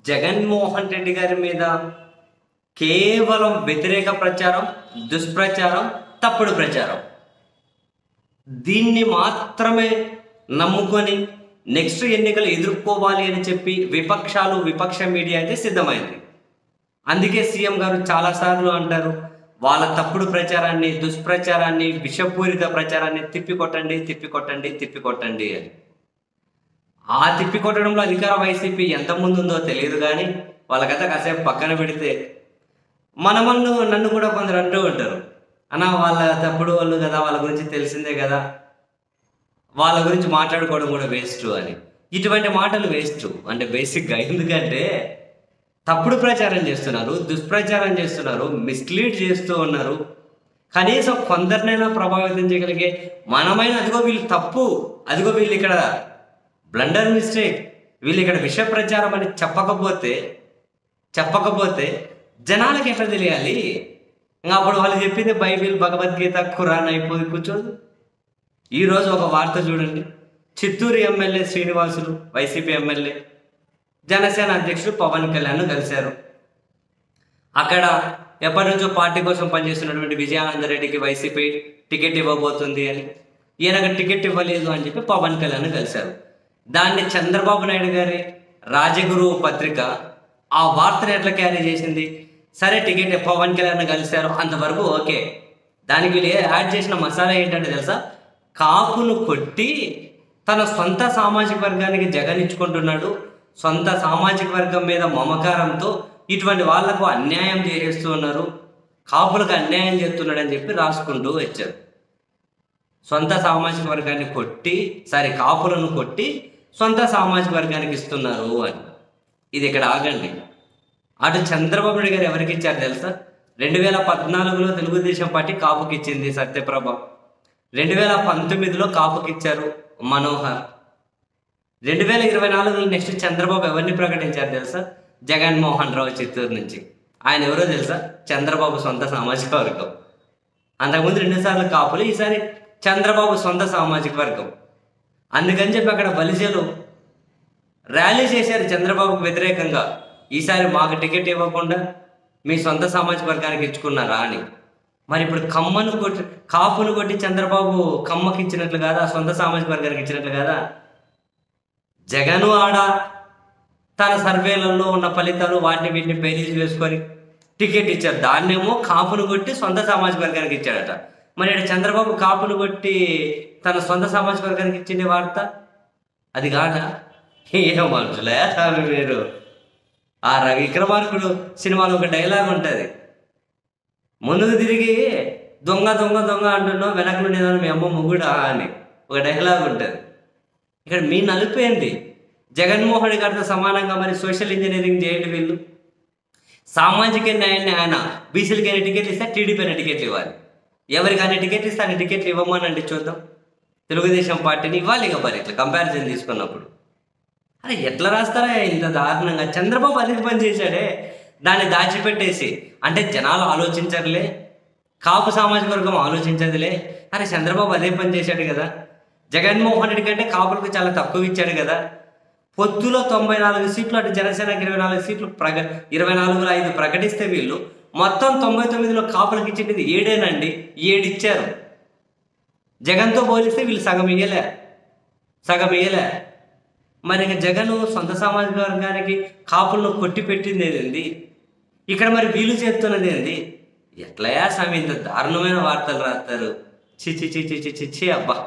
జగన్మోహన్ రెడ్డి గారి మీద కేవలం వ్యతిరేక ప్రచారం, దుష్ప్రచారం, తప్పుడు ప్రచారం, దీన్ని మాత్రమే నమ్ముకొని నెక్స్ట్ ఎన్నికలు ఎదుర్కోవాలి అని చెప్పి విపక్ష మీడియా అయితే సిద్ధమైంది. అందుకే సీఎం గారు చాలాసార్లు అంటారు, వాళ్ళ తప్పుడు ప్రచారాన్ని, దుష్ప్రచారాన్ని, విషపూరిత ప్రచారాన్ని తిప్పికొట్టండి అని. ఆ తిప్పికొట్టడంలో అధికార వైసీపీ ఎంత ముందు ఉందో తెలియదు, కానీ వాళ్ళకైతే కాసేపు పక్కన పెడితే నన్ను కూడా కొందరు అంటూ ఉంటారు, అన్న వాళ్ళ తప్పుడు వాళ్ళు కదా, వాళ్ళ గురించి తెలిసిందే కదా, వాళ్ళ గురించి మాట్లాడుకోవడం కూడా వేస్ట్ అని. ఇటువంటి మాటలు వేస్ట్ అంటే బేసిక్గా, ఎందుకంటే తప్పుడు ప్రచారం చేస్తున్నారు, దుష్ప్రచారం చేస్తున్నారు, మిస్లీడ్ చేస్తూ ఉన్నారు. కనీసం కొందరినైనా ప్రభావితం చేయగలిగే మనమైన అదిగో వీళ్ళు తప్పు, అదిగో వీళ్ళు ఇక్కడ బ్లండర్ మిస్టేక్, వీళ్ళు ఇక్కడ విష ప్రచారం అని చెప్పకపోతే జనాలకి ఎట్లా తెలియాలి? ఇంకా అప్పుడు వాళ్ళు చెప్పింది బైబిల్, భగవద్గీత, ఖురాన్ అయిపోయి కూర్చోదు. ఈరోజు ఒక వార్త చూడండి, Chittoor MLA Srinivasulu, YCP MLA, Janasena అధ్యక్షుడు పవన్ కళ్యాణ్ కలిశారు. అక్కడ ఎప్పటి నుంచో పార్టీ కోసం పనిచేస్తున్నటువంటి విజయానందరెడ్డికి వైసీపీ టికెట్ ఇవ్వబోతుంది అని, ఈయనకు టికెట్ ఇవ్వలేదు అని చెప్పి పవన్ కళ్యాణ్ కలిశారు. దాన్ని చంద్రబాబు నాయుడు గారి రాజగురు పత్రిక ఆ వార్తను ఎట్లా క్యారీ చేసింది? సరే టికెట్ పవన్ కళ్యాణ్ కలిశారు, అంతవరకు ఓకే. దానికి వీళ్ళు యాడ్ చేసిన మసాలా ఏంటంటే తెలుసా? కాపును కొట్టి తన సొంత సామాజిక వర్గానికి జగన్ ఇచ్చుకుంటున్నాడు, సొంత సామాజిక వర్గం మీద మమకారంతో ఇటువంటి వాళ్లకు అన్యాయం చేస్తూ ఉన్నారు, కాపులకు అన్యాయం చేస్తున్నాడు అని చెప్పి రాసుకుంటూ వచ్చారు. సొంత సామాజిక వర్గాన్ని కాపులను కొట్టి సొంత సామాజిక వర్గానికి ఇస్తున్నారు అని. ఇది ఇక్కడ ఆగండి. అటు చంద్రబాబు నాయుడు గారు ఎవరికి ఇచ్చారు తెలుసా? 2014లో తెలుగుదేశం పార్టీ కాపుకి ఇచ్చింది సత్యప్రభ, 2019లో కాపుకి ఇచ్చారు మనోహర్, 2024లో నెక్స్ట్ చంద్రబాబు ఎవరిని ప్రకటించారు తెలుసా? జగన్మోహన్ రావు చిత్తూరు నుంచి. ఆయన ఎవరో తెలుసా? చంద్రబాబు సొంత సామాజిక వర్గం. అంతకుముందు 2 సార్లు కాపులు, ఈసారి చంద్రబాబు సొంత సామాజిక వర్గం. అందుకని చెప్పి అక్కడ బలిజలు ర్యాలీ చేశారు చంద్రబాబుకు వ్యతిరేకంగా, ఈసారి మాకు టికెట్ ఇవ్వకుండా మీ సొంత సామాజిక వర్గానికి ఇచ్చుకున్నారా అని. మరి ఇప్పుడు కాపును కొట్టి చంద్రబాబు కమ్మకి ఇచ్చినట్లు కాదా, సొంత సామాజిక వర్గానికి ఇచ్చినట్లు కాదా? జగను ఆడ తన సర్వేలలో ఉన్న ఫలితాలు వాటిని వీటిని బేరీజ్ వేసుకొని టికెట్ ఇచ్చారు, దాన్నేమో కాపును కొట్టి సొంత సామాజిక వర్గానికి ఇచ్చాడట. మరి ఇక్కడ చంద్రబాబు కాపును కొట్టి తన సొంత సామాజిక వర్గానికి ఇచ్చింది వార్త అది కాదా? ఏం మనుషులే మీరు. ఆ విక్రమార్కుడు సినిమాలో ఒక డైలాగ్ ఉంటుంది, ముందుకు తిరిగి దొంగ దొంగ దొంగ అంటున్నావు, వెనక నుండి మీ అమ్మ మొగుడా అని ఒక డైలాగ్ ఉంటుంది. ఇక్కడ మీ నలిపేంది? జగన్మోహన్ గారితో సమానంగా మరి సోషల్ ఇంజనీరింగ్ చేయండి వీళ్ళు. సామాజిక న్యాయాన్ని ఆయన బీసీలకి అయినా టికెట్లు ఇస్తే టీడీపీ అయినా టికెట్లు ఇవ్వాలి, ఎవరికి అన్ని టికెట్లు ఇస్తే అన్ని టికెట్లు ఇవ్వమనండి చూద్దాం. తెలుగుదేశం పార్టీని ఇవ్వాలి ఇక మరి ఇట్లా కంపారిజన్ తీసుకున్నప్పుడు. అరే ఎట్లా రాస్తారా ఇంత దారుణంగా? చంద్రబాబు అదే పని చేశాడే, దాన్ని దాచిపెట్టేసి. అంటే జనాలు ఆలోచించరులే, కాపు సామాజిక వర్గం ఆలోచించదులే, అరే చంద్రబాబు అదే పని చేశాడు కదా, జగన్మోహన్ రెడ్డి కంటే కాపులకు చాలా తక్కువ ఇచ్చాడు కదా. పొత్తులో 94 సీట్లు, అటు జనసేనకి 24 సీట్లు, 24లో 5 ప్రకటిస్తే వీళ్ళు మొత్తం 99లో కాపులకు ఇచ్చింది 7 ఇచ్చారు. జగన్తో పోలిస్తే వీళ్ళు సగం ఇయ్యలే. మరి ఇంకా జగన్ సొంత సామాజిక వర్గానికి కాపులను కొట్టి పెట్టింది ఏంది? ఇక్కడ మరి వీళ్ళు చేస్తున్నది ఏంది? ఎట్లయా స్వామి ఇంత దారుణమైన వార్తలు రాస్తారు? చి అబ్బా.